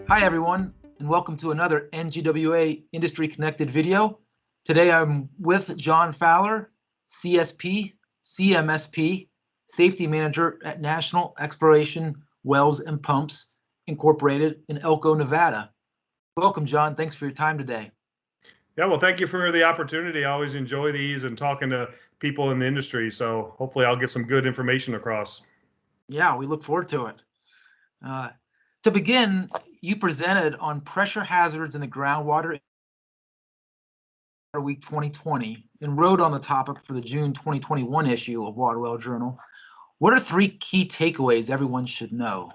Hi everyone, and welcome to another NGWA Industry Connected video. Today I'm with John Fowler, CSP, CMSP, Safety Manager at National Exploration Wells and Pumps Incorporated in Elko, Nevada. Welcome, John. Thanks for your time today. Yeah, well, thank you for the opportunity. I always enjoy these and talking to people in the industry. So hopefully I'll get some good information across. Yeah, we look forward to it. To begin, you presented on pressure hazards in the groundwater Week 2020 and wrote on the topic for the June 2021 issue of Water Well Journal. What are three key takeaways everyone should know?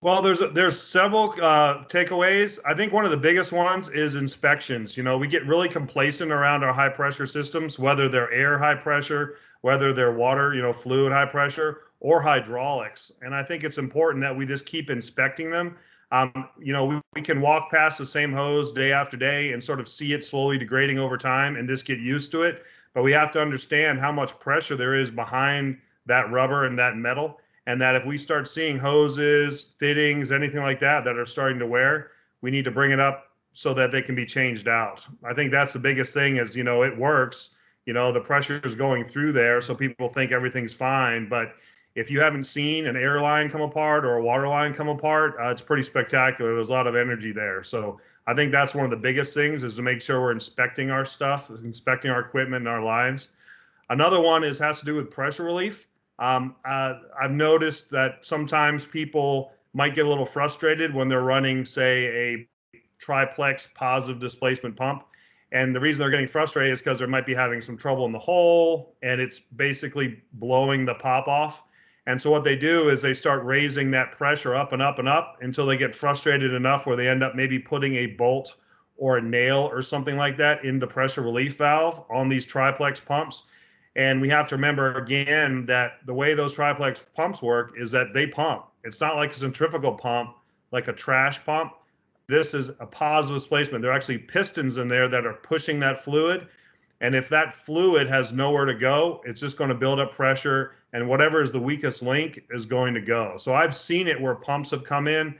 Well, there's several takeaways. I think one of the biggest ones is inspections. You know, we get really complacent around our high pressure systems, whether they're air high pressure, whether they're water, fluid high pressure, or hydraulics. And I think it's important that we just keep inspecting them. We can walk past the same hose day after day and sort of see it slowly degrading over time and just get used to it. But we have to understand how much pressure there is behind that rubber and that metal, and that if we start seeing hoses, fittings, anything like that that are starting to wear, we need to bring it up so that they can be changed out. I think that's the biggest thing is, it works, the pressure is going through there, so people think everything's fine. But if you haven't seen an air line come apart or a water line come apart, it's pretty spectacular. There's a lot of energy there. So I think that's one of the biggest things, is to make sure we're inspecting our stuff, inspecting our equipment and our lines. Another one has to do with pressure relief. I've noticed that sometimes people might get a little frustrated when they're running, say, a triplex positive displacement pump. And the reason they're getting frustrated is because they might be having some trouble in the hole and it's basically blowing the pop off. And so what they do is they start raising that pressure up and up and up until they get frustrated enough where they end up maybe putting a bolt or a nail or something like that in the pressure relief valve on these triplex pumps. And we have to remember again that the way those triplex pumps work is that they pump. It's not like a centrifugal pump, like a trash pump. This is a positive displacement. There are actually pistons in there that are pushing that fluid. And if that fluid has nowhere to go, it's just going to build up pressure, and whatever is the weakest link is going to go. So I've seen it where pumps have come in.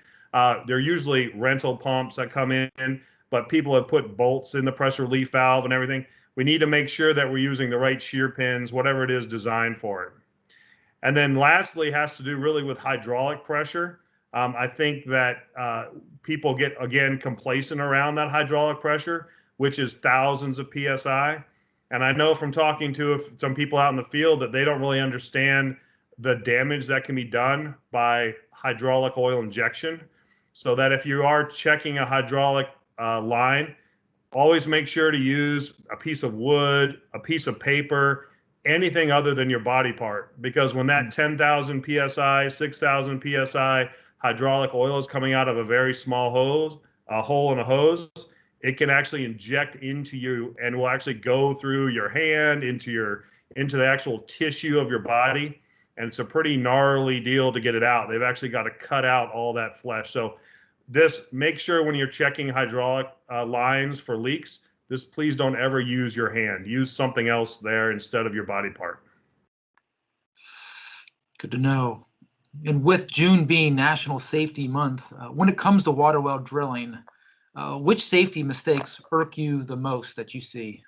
They're usually rental pumps that come in, but people have put bolts in the pressure relief valve and everything. We need to make sure that we're using the right shear pins, whatever it is designed for it. And then lastly, has to do really with hydraulic pressure. I think that people get, again, complacent around that hydraulic pressure, which is thousands of PSI. And I know from talking to some people out in the field that they don't really understand the damage that can be done by hydraulic oil injection. So that if you are checking a hydraulic line, always make sure to use a piece of wood, a piece of paper, anything other than your body part. Because when that 10,000 PSI, 6,000 PSI hydraulic oil is coming out of a very small hose, a hole in a hose, it can actually inject into you and will actually go through your hand into the actual tissue of your body. And it's a pretty gnarly deal to get it out. They've actually got to cut out all that flesh. So make sure when you're checking hydraulic lines for leaks, please don't ever use your hand. Use something else there instead of your body part. Good to know. And with June being National Safety Month, when it comes to water well drilling, which safety mistakes irk you the most that you see?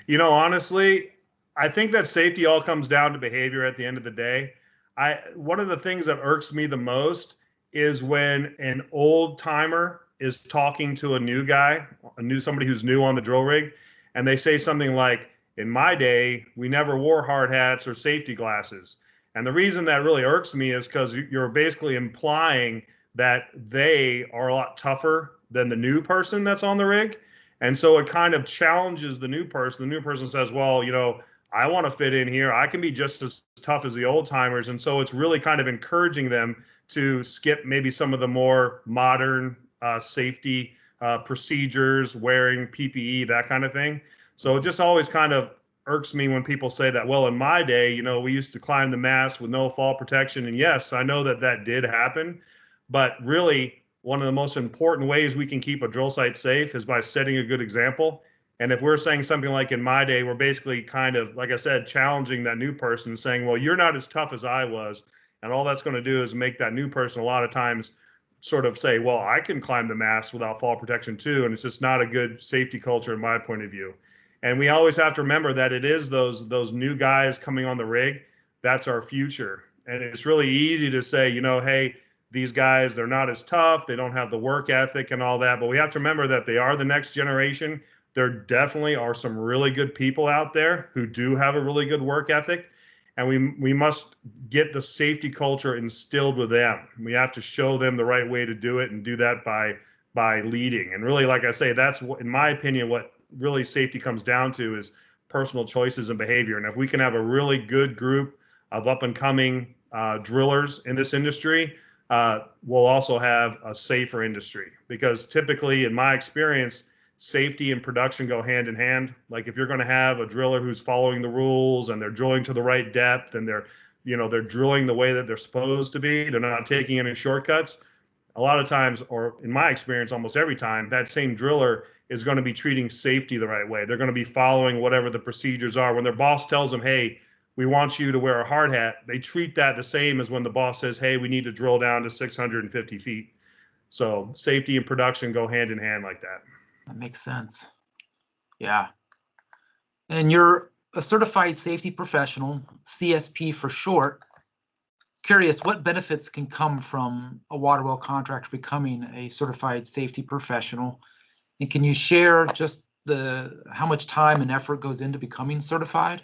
Honestly, I think that safety all comes down to behavior at the end of the day. One of the things that irks me the most is when an old timer is talking to a new guy, somebody who's new on the drill rig, and they say something like, "In my day, we never wore hard hats or safety glasses." And the reason that really irks me is because you're basically implying that they are a lot tougher than the new person that's on the rig. And so it kind of challenges the new person. The new person says, well, I want to fit in here. I can be just as tough as the old timers. And so it's really kind of encouraging them to skip maybe some of the more modern safety procedures, wearing PPE, that kind of thing. So it just always kind of irks me when people say that, well, in my day, we used to climb the mast with no fall protection. And yes, I know that that did happen. But really, one of the most important ways we can keep a drill site safe is by setting a good example. And if we're saying something like in my day, we're basically kind of, like I said, challenging that new person, saying, well, you're not as tough as I was. And all that's going to do is make that new person a lot of times sort of say, well, I can climb the mast without fall protection too. And it's just not a good safety culture in my point of view. And we always have to remember that it is those new guys coming on the rig. That's our future. And it's really easy to say, hey, these guys, they're not as tough. They don't have the work ethic and all that. But we have to remember that they are the next generation. There definitely are some really good people out there who do have a really good work ethic. And we must get the safety culture instilled with them. We have to show them the right way to do it, and do that by leading. And really, like I say, that's what, in my opinion, what really safety comes down to is personal choices and behavior. And if we can have a really good group of up and coming drillers in this industry, we'll also have a safer industry. Because typically, in my experience, safety and production go hand in hand. Like if you're going to have a driller who's following the rules and they're drilling to the right depth and they're drilling the way that they're supposed to be, they're not taking any shortcuts. A lot of times, or in my experience, almost every time, that same driller is going to be treating safety the right way. They're going to be following whatever the procedures are. When their boss tells them, hey, we want you to wear a hard hat, they treat that the same as when the boss says, hey, we need to drill down to 650 feet. So safety and production go hand in hand like that. That makes sense. Yeah. And you're a certified safety professional, CSP for short. Curious, what benefits can come from a water well contractor becoming a certified safety professional? And can you share just how much time and effort goes into becoming certified?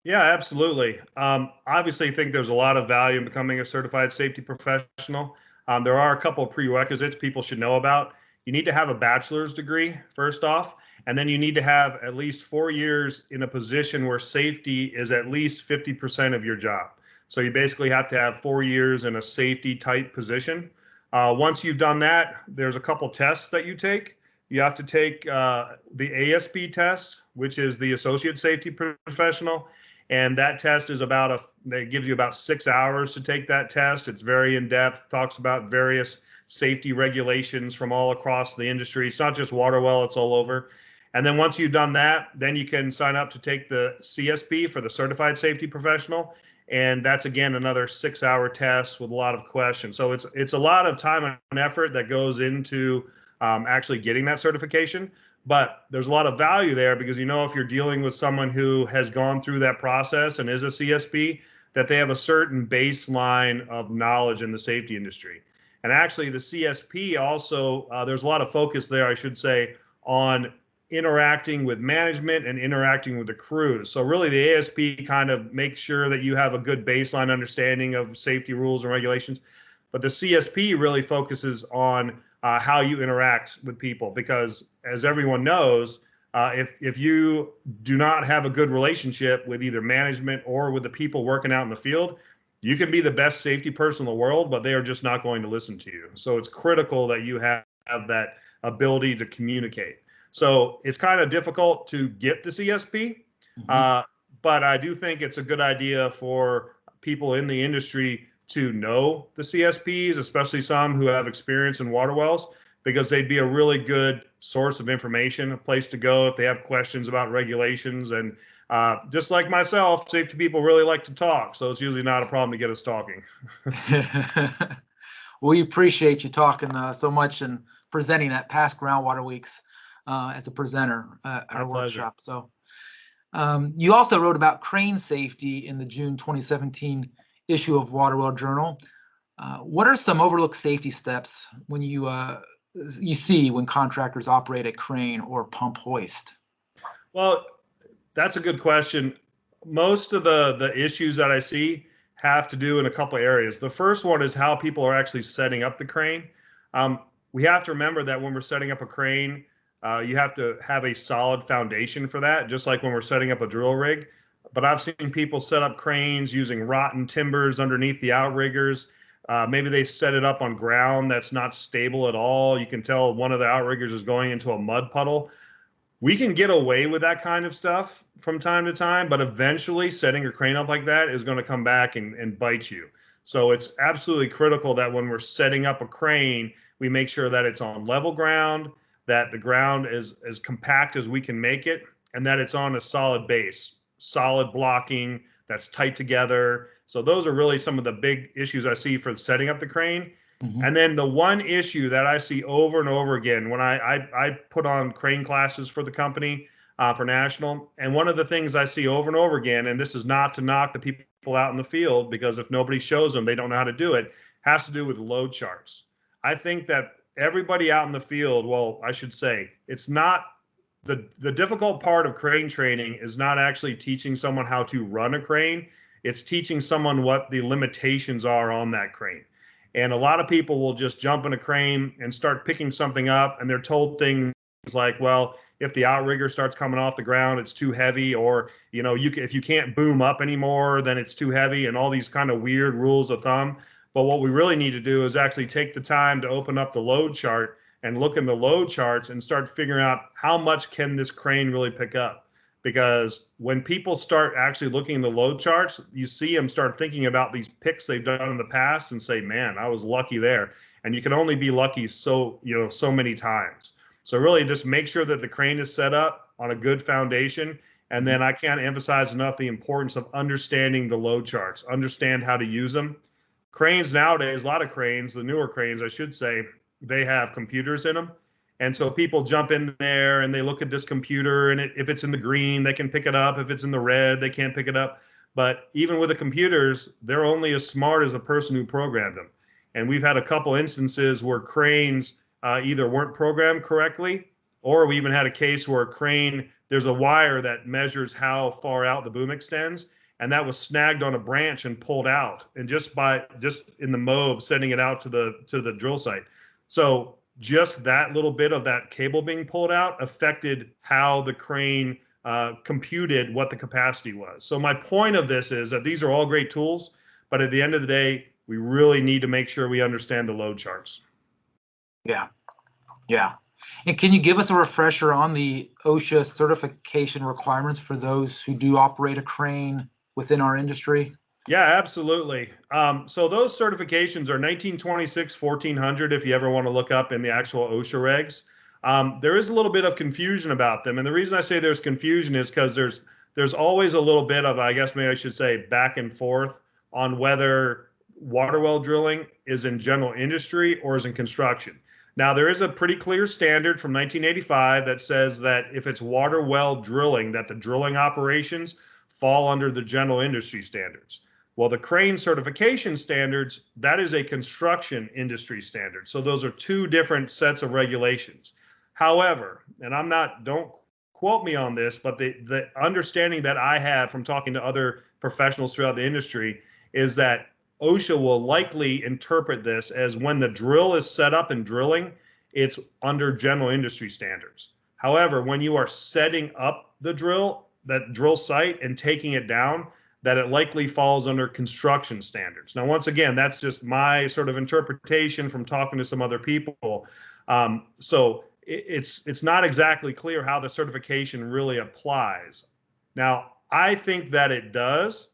Yeah, absolutely. Obviously, I think there's a lot of value in becoming a certified safety professional. There are a couple of prerequisites people should know about. You need to have a bachelor's degree, first off, and then you need to have at least 4 years in a position where safety is at least 50% of your job. So you basically have to have 4 years in a safety type position. Once you've done that, there's a couple tests that you take. You have to take the ASP test, which is the Associate Safety Professional. And that test is it gives you about 6 hours to take that test. It's very in-depth, talks about various safety regulations from all across the industry. It's not just water well, it's all over. And then once you've done that, then you can sign up to take the CSP for the Certified Safety Professional. And that's, again, another 6-hour test with a lot of questions. So it's a lot of time and effort that goes into actually getting that certification. But there's a lot of value there because, if you're dealing with someone who has gone through that process and is a CSP, that they have a certain baseline of knowledge in the safety industry. And actually, the CSP also, there's a lot of focus there, I should say, on interacting with management and interacting with the crews. So really, the ASP kind of makes sure that you have a good baseline understanding of safety rules and regulations. But the CSP really focuses on how you interact with people, because as everyone knows, if you do not have a good relationship with either management or with the people working out in the field, you can be the best safety person in the world, but they are just not going to listen to you. So it's critical that you have that ability to communicate. So it's kind of difficult to get the CSP, but I do think it's a good idea for people in the industry to know the CSPs, especially some who have experience in water wells, because they'd be a really good source of information, a place to go if they have questions about regulations. And just like myself, safety people really like to talk, so it's usually not a problem to get us talking. We appreciate you talking so much and presenting at past Groundwater Weeks as a presenter at our workshop. So you also wrote about crane safety in the June 2017 issue of Water Well Journal. What are some overlooked safety steps when you see when contractors operate a crane or pump hoist? Well, that's a good question. Most of the issues that I see have to do in a couple of areas. The first one is how people are actually setting up the crane. We have to remember that when we're setting up a crane, you have to have a solid foundation for that, just like when we're setting up a drill rig. But I've seen people set up cranes using rotten timbers underneath the outriggers. Maybe they set it up on ground that's not stable at all. You can tell one of the outriggers is going into a mud puddle. We can get away with that kind of stuff from time to time, but eventually setting a crane up like that is going to come back and bite you. So it's absolutely critical that when we're setting up a crane, we make sure that it's on level ground, that the ground is as compact as we can make it, and that it's on a solid base, solid blocking that's tight together. So those are really some of the big issues I see for setting up the crane. Mhm. And then the one issue that I see over and over again when I put on crane classes for the company, for national, and one of the things I see over and over again, and this is not to knock the people out in the field, because if nobody shows them, they don't know how to do it, has to do with load charts. I think that everybody out in the field, well, I should say, it's not the difficult part of crane training is not actually teaching someone how to run a crane. It's teaching someone what the limitations are on that crane. And a lot of people will just jump in a crane and start picking something up, and they're told things like, well, if the outrigger starts coming off the ground, it's too heavy, or if you can't boom up anymore, then it's too heavy, and all these kind of weird rules of thumb. But what we really need to do is actually take the time to open up the load chart and look in the load charts and start figuring out how much can this crane really pick up. Because when people start actually looking in the load charts, you see them start thinking about these picks they've done in the past and say, man, I was lucky there. And you can only be lucky so many times. So really just make sure that the crane is set up on a good foundation. And then I can't emphasize enough the importance of understanding the load charts, understand how to use them. Cranes nowadays, a lot of cranes, the newer cranes, I should say, they have computers in them. And so people jump in there and they look at this computer, and if it's in the green, they can pick it up. If it's in the red, they can't pick it up. But even with the computers, they're only as smart as the person who programmed them. And we've had a couple instances where cranes either weren't programmed correctly, or we even had a case where a crane, there's a wire that measures how far out the boom extends, and that was snagged on a branch and pulled out, and just in the mob sending it out to the drill site. So just that little bit of that cable being pulled out affected how the crane computed what the capacity was. So my point of this is that these are all great tools, but at the end of the day, we really need to make sure we understand the load charts. Yeah. Yeah. And can you give us a refresher on the OSHA certification requirements for those who do operate a crane within our industry? Yeah, absolutely. So those certifications are 1926, 1400, if you ever want to look up in the actual OSHA regs. There is a little bit of confusion about them. And the reason I say there's confusion is because there's always a little bit of, I guess maybe I should say, back and forth on whether water well drilling is in general industry or is in construction. Now, there is a pretty clear standard from 1985 that says that if it's water well drilling, that the drilling operations fall under the general industry standards. Well, the crane certification standards, that is a construction industry standard. So those are two different sets of regulations. However, and don't quote me on this, but the understanding that I have from talking to other professionals throughout the industry is that OSHA will likely interpret this as when the drill is set up and drilling, it's under general industry standards. However, when you are setting up the drill, that drill site, and taking it down, that it likely falls under construction standards. Now, once again, that's just my sort of interpretation from talking to some other people. So it's not exactly clear how the certification really applies. Now, I think that it does.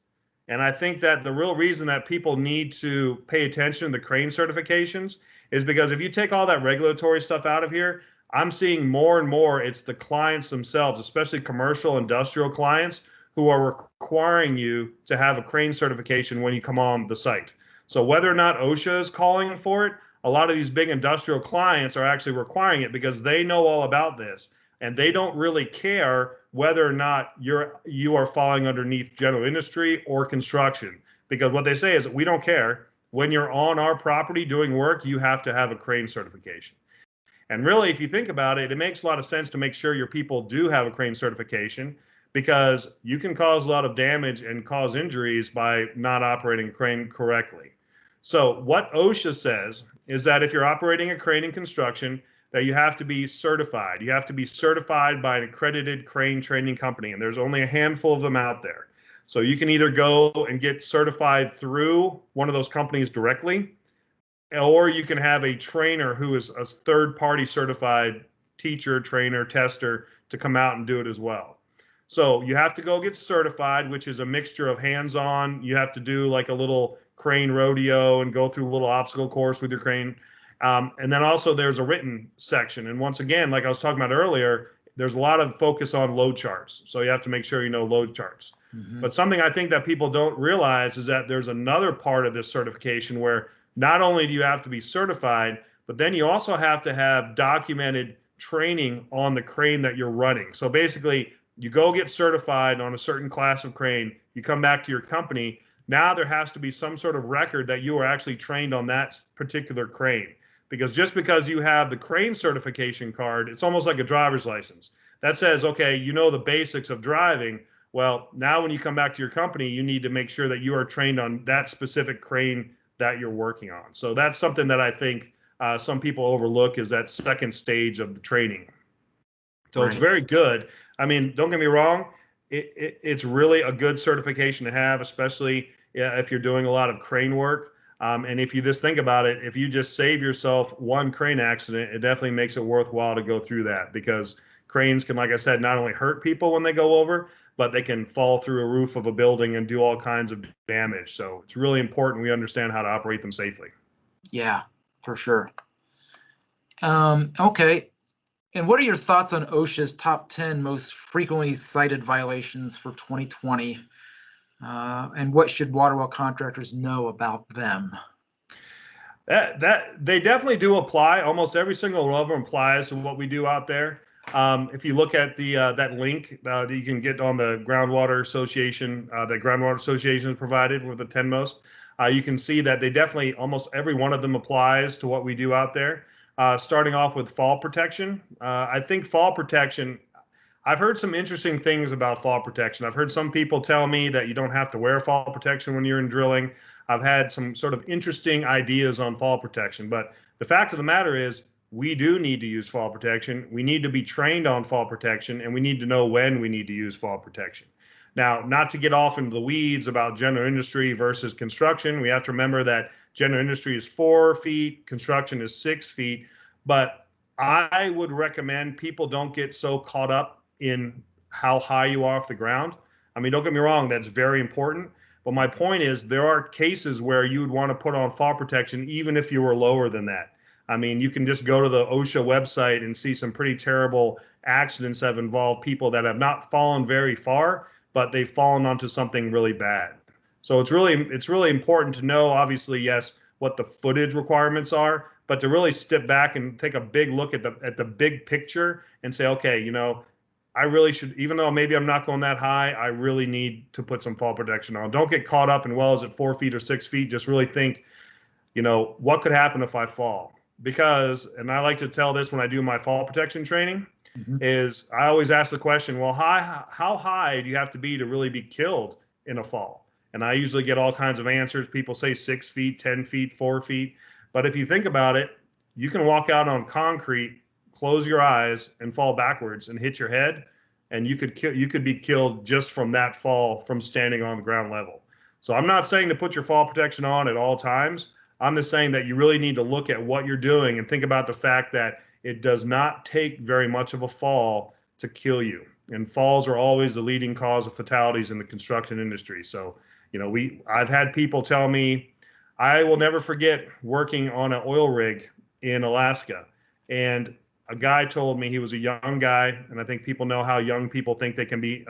And I think that the real reason that people need to pay attention to the crane certifications is because if you take all that regulatory stuff out of here, I'm seeing more and more it's the clients themselves, especially commercial industrial clients, who are requiring you to have a crane certification when you come on the site. So whether or not OSHA is calling for it, a lot of these big industrial clients are actually requiring it because they know all about this, and they don't really care whether or not you are falling underneath general industry or construction, because what they say is we don't care. When you're on our property doing work, you have to have a crane certification. And really, if you think about it, it makes a lot of sense to make sure your people do have a crane certification, because you can cause a lot of damage and cause injuries by not operating a crane correctly. So what OSHA says is that if you're operating a crane in construction, that you have to be certified. You have to be certified by an accredited crane training company, and there's only a handful of them out there. So you can either go and get certified through one of those companies directly, or you can have a trainer who is a third-party certified teacher, trainer, tester to come out and do it as well. So you have to go get certified, which is a mixture of hands-on. You have to do like a little crane rodeo and go through a little obstacle course with your crane. And then also there's a written section. And once again, like I was talking about earlier, there's a lot of focus on load charts. So you have to make sure you know load charts. Mm-hmm. But something I think that people don't realize is that there's another part of this certification where not only do you have to be certified, but then you also have to have documented training on the crane that you're running. So basically, you go get certified on a certain class of crane, you come back to your company, now there has to be some sort of record that you are actually trained on that particular crane. Because just because you have the crane certification card, it's almost like a driver's license. That says, okay, you know the basics of driving. Well, now when you come back to your company, you need to make sure that you are trained on that specific crane that you're working on. So that's something that I think some people overlook, is that second stage of the training. So it's very good. I mean, don't get me wrong, it's really a good certification to have, especially if you're doing a lot of crane work. And if you just think about it, if you just save yourself one crane accident, it definitely makes it worthwhile to go through that, because cranes can, like I said, not only hurt people when they go over, but they can fall through a roof of a building and do all kinds of damage. So it's really important we understand how to operate them safely. Yeah, for sure. Okay. And what are your thoughts on OSHA's top 10 most frequently cited violations for 2020? And what should water well contractors know about them? That they definitely do apply. Almost every single one of them applies to what we do out there. If you look at the that link that you can get on the Groundwater Association, that Groundwater Association is provided with the 10 most, you can see that they definitely, almost every one of them applies to what we do out there. Starting off with fall protection. I think fall protection, I've heard some interesting things about fall protection. I've heard some people tell me that you don't have to wear fall protection when you're in drilling. I've had some sort of interesting ideas on fall protection, but the fact of the matter is we do need to use fall protection. We need to be trained on fall protection, and we need to know when we need to use fall protection. Now, not to get off into the weeds about general industry versus construction, we have to remember that general industry is 4 feet, construction is 6 feet, but I would recommend people don't get so caught up in how high you are off the ground. I mean, don't get me wrong, that's very important. But my point is, there are cases where you would want to put on fall protection even if you were lower than that. I mean, you can just go to the OSHA website and see some pretty terrible accidents that have involved people that have not fallen very far, but they've fallen onto something really bad. So it's really important to know, obviously, yes, what the footage requirements are, but to really step back and take a big look at the big picture and say, okay, you know, I really should, even though maybe I'm not going that high, I really need to put some fall protection on. Don't get caught up in, well, is it 4 feet or 6 feet? Just really think, you know, what could happen if I fall? Because, and I like to tell this when I do my fall protection training, is I always ask the question, well, how high do you have to be to really be killed in a fall? And I usually get all kinds of answers. People say 6 feet, 10 feet, 4 feet. But if you think about it, you can walk out on concrete, close your eyes, and fall backwards and hit your head, and you could be killed just from that fall, from standing on the ground level. So I'm not saying to put your fall protection on at all times. I'm just saying that you really need to look at what you're doing and think about the fact that it does not take very much of a fall to kill you. And falls are always the leading cause of fatalities in the construction industry. So, you know, I've had people tell me, I will never forget working on an oil rig in Alaska. And a guy told me, he was a young guy, and I think people know how young people think they can be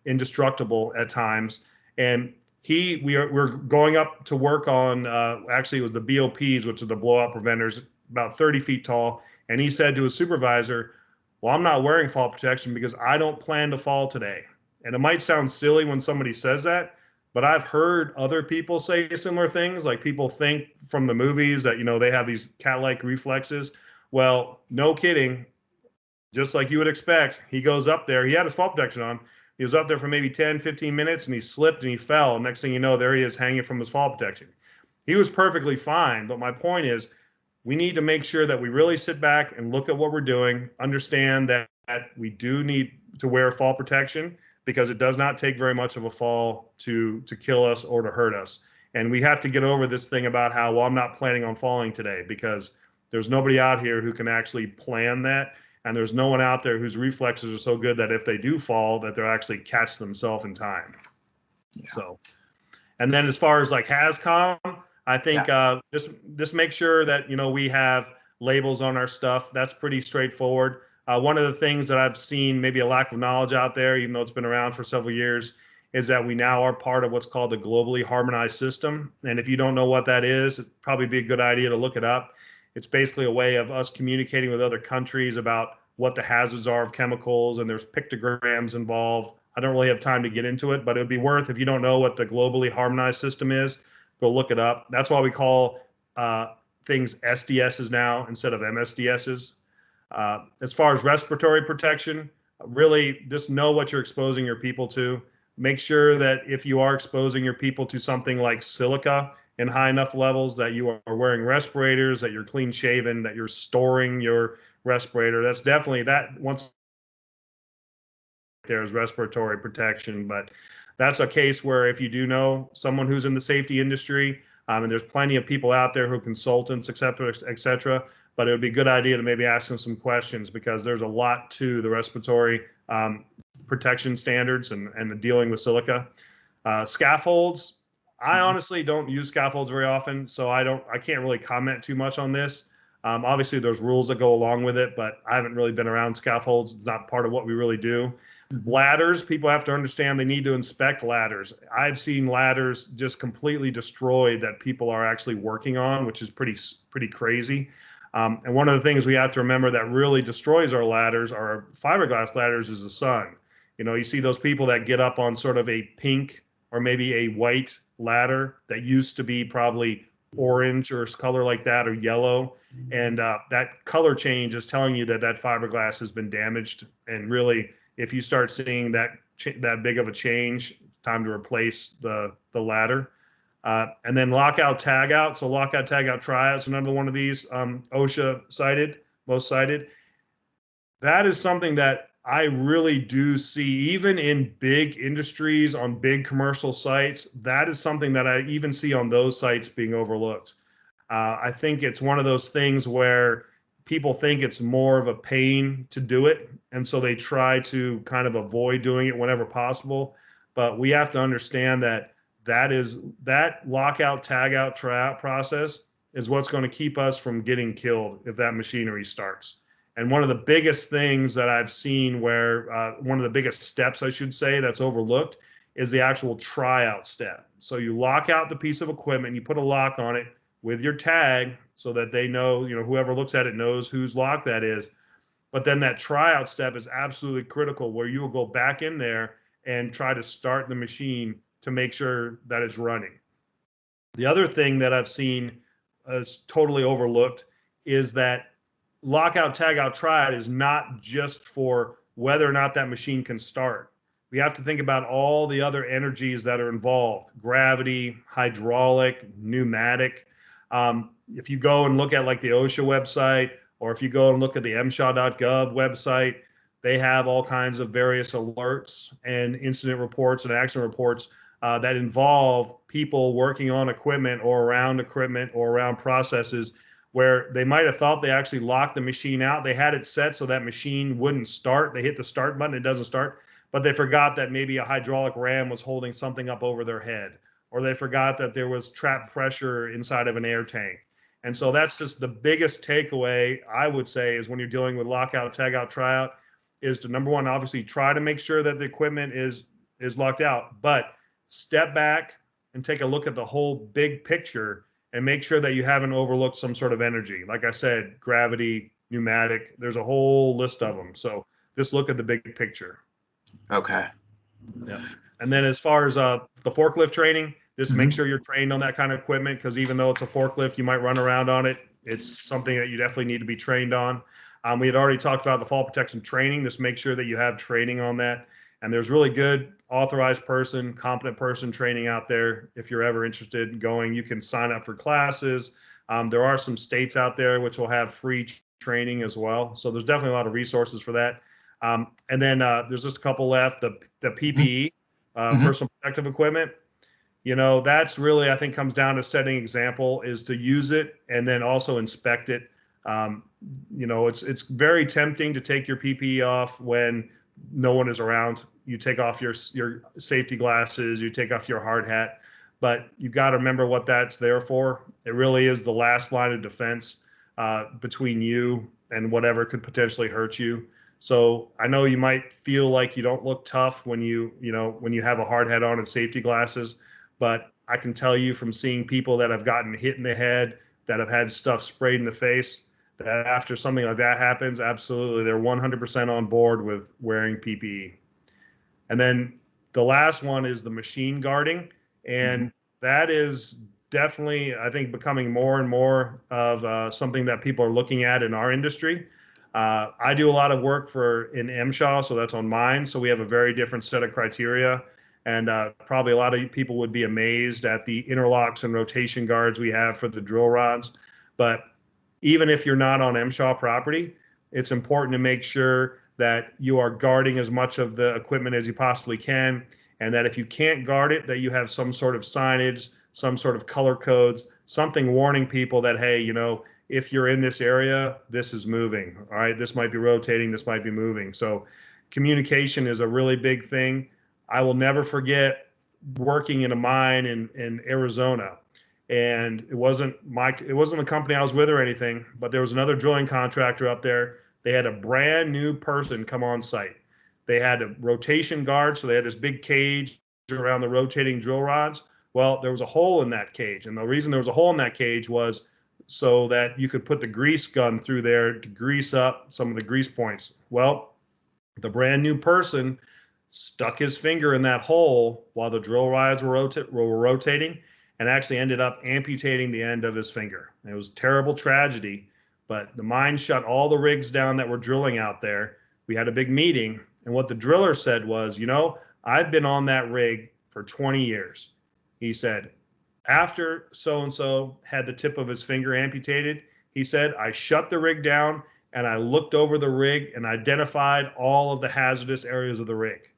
indestructible at times. And we're going up to work on, actually it was the BOPs, which are the blowout preventers, about 30 feet tall. And he said to his supervisor, well, I'm not wearing fall protection because I don't plan to fall today. And it might sound silly when somebody says that, but I've heard other people say similar things. Like, people think from the movies that, you know, they have these cat-like reflexes. Well, no kidding. Just like you would expect, he goes up there. He had his fall protection on. He was up there for maybe 10, 15 minutes, and he slipped and he fell. Next thing you know, there he is hanging from his fall protection. He was perfectly fine. But my point is, we need to make sure that we really sit back and look at what we're doing, understand that we do need to wear fall protection, because it does not take very much of a fall to kill us or to hurt us. And we have to get over this thing about how, well, I'm not planning on falling today, because there's nobody out here who can actually plan that. And there's no one out there whose reflexes are so good that if they do fall, that they'll actually catch themselves in time. Yeah. So, and then as far as like HAZCOM, I think just make sure that, you know, we have labels on our stuff. That's pretty straightforward. One of the things that I've seen maybe a lack of knowledge out there, even though it's been around for several years, is that we now are part of what's called the globally harmonized system. And if you don't know what that is, it'd probably be a good idea to look it up. It's basically a way of us communicating with other countries about what the hazards are of chemicals, and there's pictograms involved. I don't really have time to get into it, but it would be worth, if you don't know what the globally harmonized system is, go look it up. That's why we call things SDSs now instead of MSDSs. As far as respiratory protection, really just know what you're exposing your people to. Make sure that if you are exposing your people to something like silica in high enough levels, that you are wearing respirators, that you're clean shaven, that you're storing your respirator. That's definitely, that once there is respiratory protection. But that's a case where if you do know someone who's in the safety industry, and there's plenty of people out there who are consultants, et cetera, but it would be a good idea to maybe ask them some questions, because there's a lot to the respiratory protection standards and dealing with silica. Scaffolds, I honestly don't use scaffolds very often, so I can't really comment too much on this. Obviously, there's rules that go along with it, but I haven't really been around scaffolds. It's not part of what we really do. Ladders, people have to understand they need to inspect ladders. I've seen ladders just completely destroyed that people are actually working on, which is pretty crazy. And one of the things we have to remember that really destroys our ladders, our fiberglass ladders, is the sun. You see those people that get up on sort of a pink or maybe a white ladder that used to be probably orange or color like that, or yellow. And that color change is telling you that that fiberglass has been damaged. And really, if you start seeing that big of a change, time to replace the ladder. And then lockout, tagout. So lockout, tagout, tryouts, another one of these, OSHA cited, most cited. That is something that I really do see, even in big industries, on big commercial sites. That is something that I even see on those sites being overlooked. I think it's one of those things where people think it's more of a pain to do it, and so they try to kind of avoid doing it whenever possible. But we have to understand that that lockout, tagout, tryout process is what's going to keep us from getting killed if that machinery starts. And one of the biggest things that I've seen where one of the biggest steps, I should say, that's overlooked is the actual tryout step. So you lock out the piece of equipment, you put a lock on it with your tag so that they know, whoever looks at it knows whose lock that is. But then that tryout step is absolutely critical, where you will go back in there and try to start the machine to make sure that it's running. The other thing that I've seen is totally overlooked is that lockout, tagout, tryout is not just for whether or not that machine can start. We have to think about all the other energies that are involved: gravity, hydraulic, pneumatic. If you go and look at like the OSHA website, or if you go and look at the MSHA.gov website, they have all kinds of various alerts and incident reports and accident reports that involve people working on equipment or around processes where they might have thought they actually locked the machine out. They had it set so that machine wouldn't start. They hit the start button, it doesn't start, but they forgot that maybe a hydraulic ram was holding something up over their head, or they forgot that there was trapped pressure inside of an air tank. And so that's just the biggest takeaway, I would say, is when you're dealing with lockout, tagout, tryout, is to, number one, obviously try to make sure that the equipment is locked out, but step back and take a look at the whole big picture and make sure that you haven't overlooked some sort of energy. Like I said, gravity, pneumatic, there's a whole list of them. So just look at the big picture. Okay. Yeah. And then as far as the forklift training, just make sure you're trained on that kind of equipment, because even though it's a forklift, you might run around on it. It's something that you definitely need to be trained on. We had already talked about the fall protection training. Just make sure that you have training on that. And there's really good authorized person, competent person training out there. If you're ever interested in going, you can sign up for classes. There are some states out there which will have free training as well. So there's definitely a lot of resources for that. And then there's just a couple left. The PPE, personal protective equipment. That's really, I think, comes down to setting example, is to use it and then also inspect it. It's very tempting to take your PPE off when no one is around. You take off your safety glasses, you take off your hard hat, but you've got to remember what that's there for. It really is the last line of defense between you and whatever could potentially hurt you. So I know you might feel like you don't look tough when when you have a hard hat on and safety glasses, but I can tell you from seeing people that have gotten hit in the head, that have had stuff sprayed in the face, that after something like that happens, absolutely, they're 100% on board with wearing PPE. And then the last one is the machine guarding. And that is definitely, I think, becoming more and more of something that people are looking at in our industry. I do a lot of work in MSHA, so that's on mine. So we have a very different set of criteria. And probably a lot of people would be amazed at the interlocks and rotation guards we have for the drill rods. But even if you're not on MSHA property, it's important to make sure that you are guarding as much of the equipment as you possibly can, and that if you can't guard it, that you have some sort of signage, some sort of color codes, something warning people that, hey, if you're in this area, this is moving. All right, this might be rotating, this might be moving. So communication is a really big thing. I will never forget working in a mine in Arizona. And it wasn't the company I was with or anything, but there was another drilling contractor up there. They had a brand new person come on site. They had a rotation guard, so they had this big cage around the rotating drill rods. Well, there was a hole in that cage, and the reason there was a hole in that cage was so that you could put the grease gun through there to grease up some of the grease points. Well, the brand new person stuck his finger in that hole while the drill rods were rotating, and actually ended up amputating the end of his finger. It was a terrible tragedy, but the mine shut all the rigs down that were drilling out there. We had a big meeting, and what the driller said was, I've been on that rig for 20 years. He said, after so-and-so had the tip of his finger amputated, he said, I shut the rig down and I looked over the rig and identified all of the hazardous areas of the rig.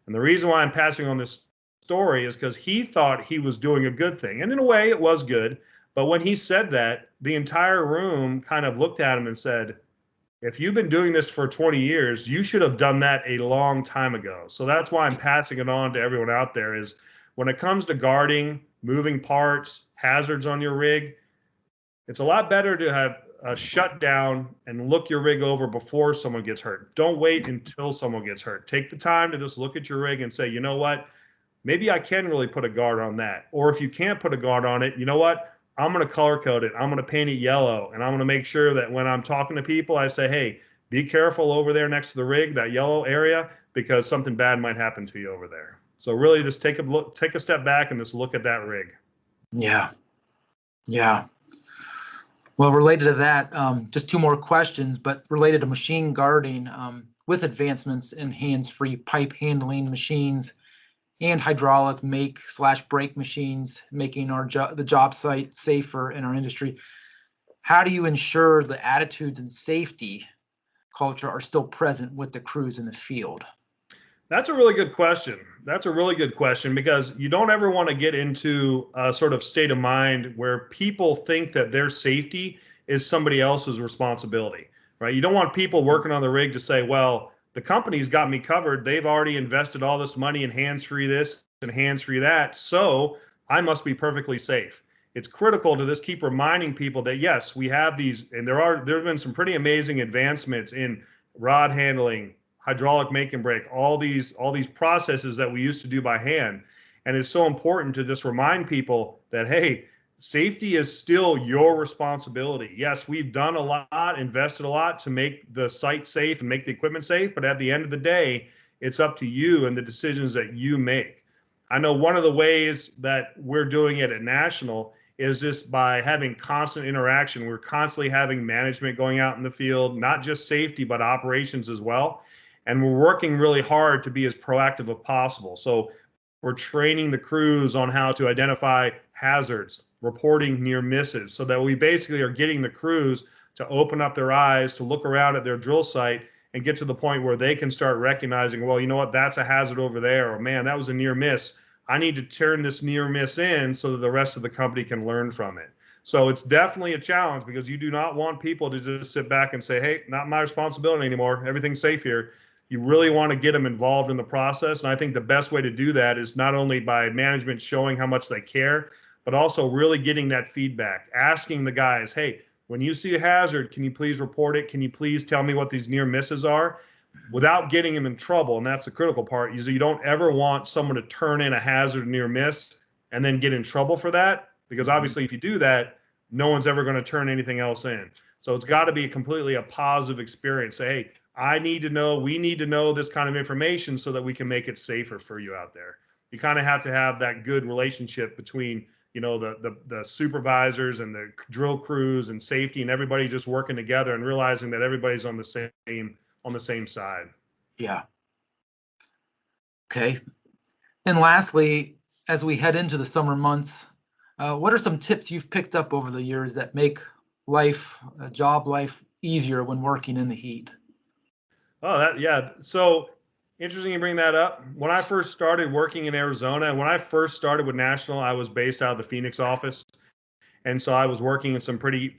And the reason why I'm passing on this story is because he thought he was doing a good thing. And in a way, it was good. But when he said that, the entire room kind of looked at him and said, if you've been doing this for 20 years, you should have done that a long time ago. So that's why I'm passing it on to everyone out there is when it comes to guarding, moving parts, hazards on your rig, it's a lot better to have a shutdown and look your rig over before someone gets hurt. Don't wait until someone gets hurt. Take the time to just look at your rig and say, you know what? Maybe I can really put a guard on that. Or if you can't put a guard on it, you know what? I'm going to color code it. I'm going to paint it yellow. And I'm going to make sure that when I'm talking to people, I say, hey, be careful over there next to the rig, that yellow area, because something bad might happen to you over there. So really just take a step back and just look at that rig. Yeah. Yeah. Well, related to that, just two more questions, but related to machine guarding, with advancements in hands-free pipe handling machines and hydraulic make/break machines, making the job site safer in our industry. How do you ensure the attitudes and safety culture are still present with the crews in the field? That's a really good question. That's a really good question because you don't ever want to get into a sort of state of mind where people think that their safety is somebody else's responsibility, right? You don't want people working on the rig to say, well, the company's got me covered. They've already invested all this money in hands-free this and hands-free that, so I must be perfectly safe. It's critical to just keep reminding people that, yes, we have these, and there's been some pretty amazing advancements in rod handling, hydraulic make and break, all these processes that we used to do by hand. And it's so important to just remind people that, hey, safety is still your responsibility. Yes, we've done a lot, invested a lot to make the site safe and make the equipment safe, but at the end of the day, it's up to you and the decisions that you make. I know one of the ways that we're doing it at National is just by having constant interaction. We're constantly having management going out in the field, not just safety, but operations as well. And we're working really hard to be as proactive as possible. So we're training the crews on how to identify hazards, reporting near misses, so that we basically are getting the crews to open up their eyes, to look around at their drill site and get to the point where they can start recognizing, well, you know what, that's a hazard over there, or man, that was a near miss. I need to turn this near miss in so that the rest of the company can learn from it. So it's definitely a challenge because you do not want people to just sit back and say, hey, not my responsibility anymore. Everything's safe here. You really want to get them involved in the process. And I think the best way to do that is not only by management showing how much they care, but also really getting that feedback, asking the guys, hey, when you see a hazard, can you please report it? Can you please tell me what these near misses are? without getting them in trouble. And that's the critical part. You don't ever want someone to turn in a hazard near miss and then get in trouble for that. Because obviously if you do that, no one's ever going to turn anything else in. So it's got to be completely a positive experience. Say, hey, I need to know, we need to know this kind of information so that we can make it safer for you out there. You kind of have to have that good relationship between, you know, the supervisors and the drill crews and safety and everybody just working together and realizing that everybody's on the same side. Yeah. Okay. And lastly, as we head into the summer months, what are some tips you've picked up over the years that make life, job life, easier when working in the heat? Oh, yeah. So interesting you bring that up. When I first started working in Arizona, and when I first started with National, I was based out of the Phoenix office. And so I was working in some pretty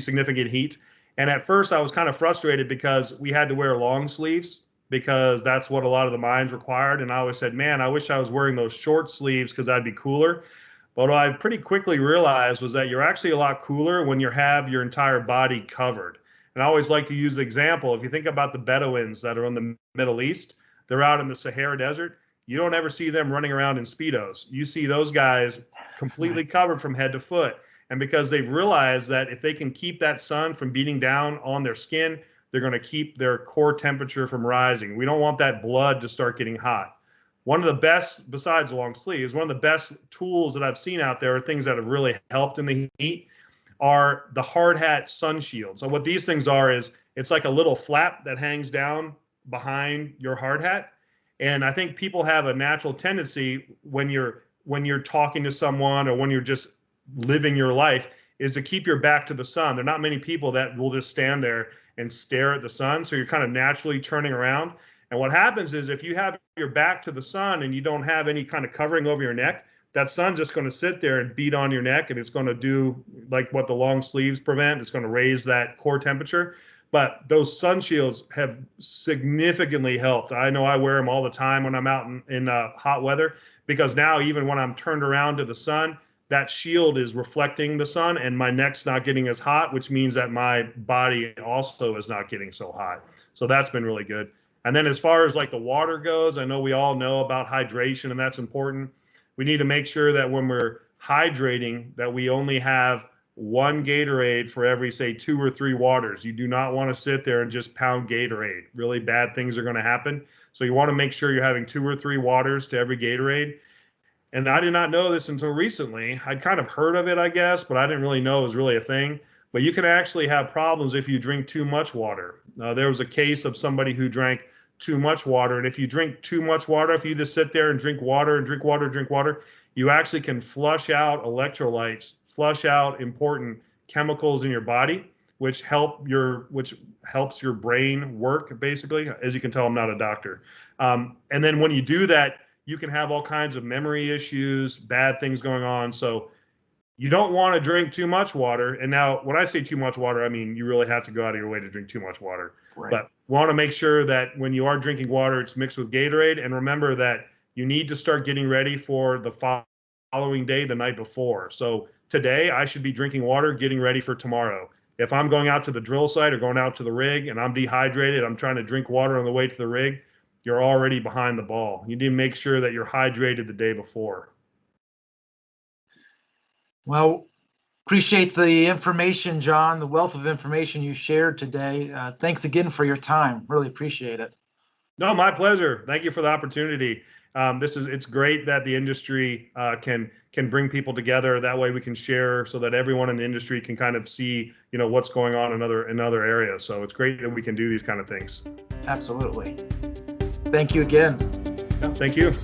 significant heat. And at first I was kind of frustrated because we had to wear long sleeves because that's what a lot of the mines required. And I always said, man, I wish I was wearing those short sleeves because I'd be cooler. But what I pretty quickly realized was that you're actually a lot cooler when you have your entire body covered. And I always like to use the example, if you think about the Bedouins that are in the Middle East, they're out in the Sahara Desert. You don't ever see them running around in Speedos. You see those guys completely covered from head to foot. And because they've realized that if they can keep that sun from beating down on their skin, they're going to keep their core temperature from rising. We don't want that blood to start getting hot. One of the best, besides long sleeves, one of the best tools that I've seen out there, are things that have really helped in the heat, are the hard hat sun shield. So what these things are is it's like a little flap that hangs down behind your hard hat. And I think people have a natural tendency when you're talking to someone or when you're just living your life is to keep your back to the sun. There are not many people that will just stand there and stare at the sun. So you're kind of naturally turning around. And what happens is if you have your back to the sun and you don't have any kind of covering over your neck, that sun's just going to sit there and beat on your neck, and it's going to do like what the long sleeves prevent. It's going to raise that core temperature. But those sun shields have significantly helped. I know I wear them all the time when I'm out in hot weather, because now even when I'm turned around to the sun, that shield is reflecting the sun and my neck's not getting as hot, which means that my body also is not getting so hot. So that's been really good. And then as far as like the water goes, I know we all know about hydration, and that's important. We need to make sure that when we're hydrating that we only have one Gatorade for every, say, 2 or 3 waters. You do not want to sit there and just pound Gatorade. Really bad things are going to happen. So you want to make sure you're having 2 or 3 waters to every Gatorade. And I did not know this until recently. I'd kind of heard of it, I guess, but I didn't really know it was really a thing. But you can actually have problems if you drink too much water. There was a case of somebody who drank too much water. And if you drink too much water, if you just sit there and drink water and drink water, drink water, you actually can flush out electrolytes, flush out important chemicals in your body, which helps your brain work, basically. As you can tell, I'm not a doctor. And then when you do that, you can have all kinds of memory issues, bad things going on. So you don't want to drink too much water. And now when I say too much water, I mean you really have to go out of your way to drink too much water. Right. But want to make sure that when you are drinking water, it's mixed with Gatorade. And remember that you need to start getting ready for the following day, the night before. So today I should be drinking water, getting ready for tomorrow. If I'm going out to the drill site or going out to the rig and I'm dehydrated, I'm trying to drink water on the way to the rig, you're already behind the ball. You need to make sure that you're hydrated the day before. Well, appreciate the information, John, the wealth of information you shared today. Thanks again for your time. Really appreciate it. No, my pleasure. Thank you for the opportunity. It's great that the industry can bring people together. That way we can share so that everyone in the industry can kind of see, what's going on in other areas. So it's great that we can do these kind of things. Absolutely. Thank you again. Yeah, thank you.